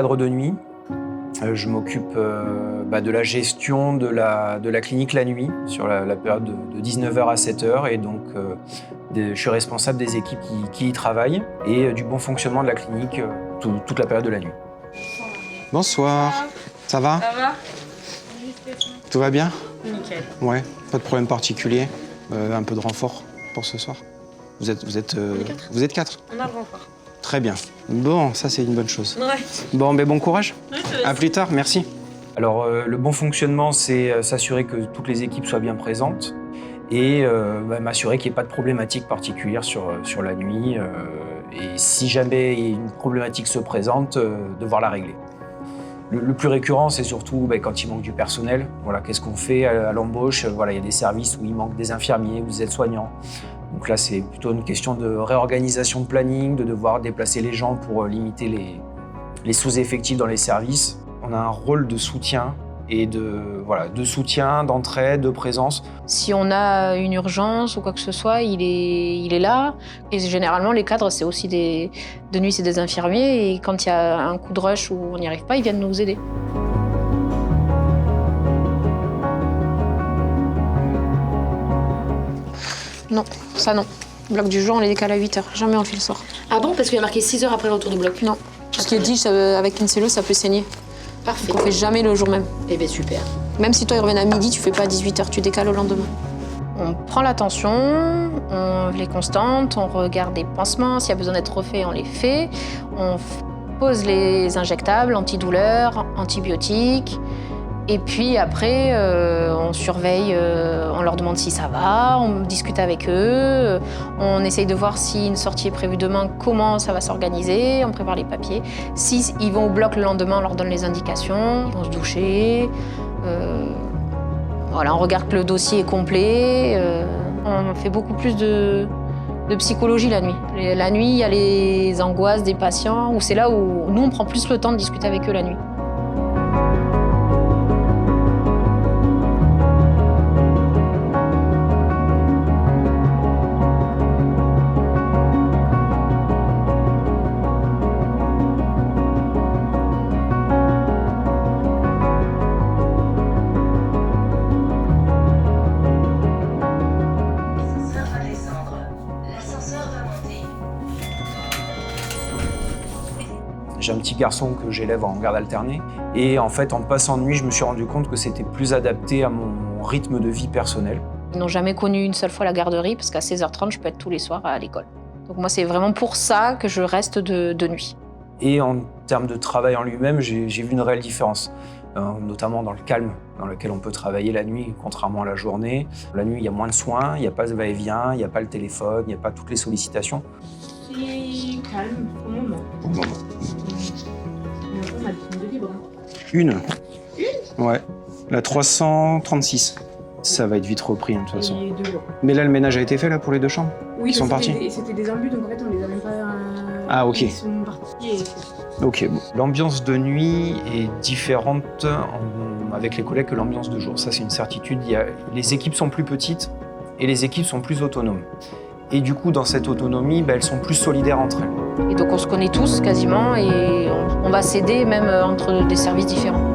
cadre de nuit. Je m'occupe de la gestion de la clinique la nuit, sur la période de 19h à 7h. Et donc, je suis responsable des équipes qui y travaillent et du bon fonctionnement de la clinique toute la période de la nuit. Bonsoir. Ça va? Ça va? Tout va bien? Nickel. Ouais, pas de problème particulier. Un peu de renfort pour ce soir. Vous êtes quatre? On a le renfort. Très bien. Bon, ça c'est une bonne chose. Ouais. Bon, mais bon courage. Ouais, À plus tard, merci. Alors, le bon fonctionnement, c'est s'assurer que toutes les équipes soient bien présentes et m'assurer qu'il n'y ait pas de problématique particulière sur la nuit. Et si jamais une problématique se présente, devoir la régler. Le plus récurrent, c'est surtout quand il manque du personnel. Voilà, qu'est-ce qu'on fait à l'embauche? Voilà, il y a des services où il manque des infirmiers ou des aides-soignants. Donc là, c'est plutôt une question de réorganisation de planning, de devoir déplacer les gens pour limiter les sous-effectifs dans les services. On a un rôle de soutien et de soutien, d'entraide, de présence. Si on a une urgence ou quoi que ce soit, il est là. Et généralement, les cadres, c'est aussi de nuit, c'est des infirmiers. Et quand il y a un coup de rush où on n'y arrive pas, ils viennent nous aider. Non, ça non. Bloc du jour, on les décale à 8h. Jamais on fait le soir. Ah bon? Parce qu'il y a marqué 6 heures après le retour du bloc. Non. Tout ce qui est dit, avec une cellule, ça peut saigner. Parfait. Donc on fait jamais le jour même. Eh bien, super. Même si toi, ils reviennent à midi, tu fais pas à 18h, tu décales au lendemain. On prend la tension, on les constante, on regarde des pansements. S'il y a besoin d'être refait, on les fait. On pose les injectables, antidouleurs, antibiotiques. Et puis après, on surveille, on leur demande si ça va, on discute avec eux, on essaye de voir si une sortie est prévue demain, comment ça va s'organiser, on prépare les papiers. Si ils vont au bloc le lendemain, on leur donne les indications, ils vont se doucher. Voilà, on regarde que le dossier est complet. On fait beaucoup plus de psychologie la nuit. La nuit, il y a les angoisses des patients, où c'est là où nous, on prend plus le temps de discuter avec eux la nuit. J'ai un petit garçon que j'élève en garde alternée. Et en fait, en passant de nuit, je me suis rendu compte que c'était plus adapté à mon rythme de vie personnel. Ils n'ont jamais connu une seule fois la garderie, parce qu'à 16h30, je peux être tous les soirs à l'école. Donc moi, c'est vraiment pour ça que je reste de nuit. Et en termes de travail en lui-même, j'ai vu une réelle différence, notamment dans le calme dans lequel on peut travailler la nuit, contrairement à la journée. La nuit, il y a moins de soins, il n'y a pas de va-et-vient, il n'y a pas le téléphone, il n'y a pas toutes les sollicitations. C'est calme au moment. Au moment. On a des de libre. Une? Ouais. La 336. Ça va être vite repris, de toute façon. Et 2 jours. Mais là, le ménage a été fait, là, pour les 2 chambres? Oui, Ils sont partis? C'était des imbus, donc en fait, on les a même pas... Ah, ok. Ils sont partis et... Ok, bon. L'ambiance de nuit est différente avec les collègues que l'ambiance de jour. Ça, c'est une certitude. Les équipes sont plus petites et les équipes sont plus autonomes. Et du coup, dans cette autonomie, elles sont plus solidaires entre elles. Et donc on se connaît tous quasiment et on va s'aider même entre des services différents.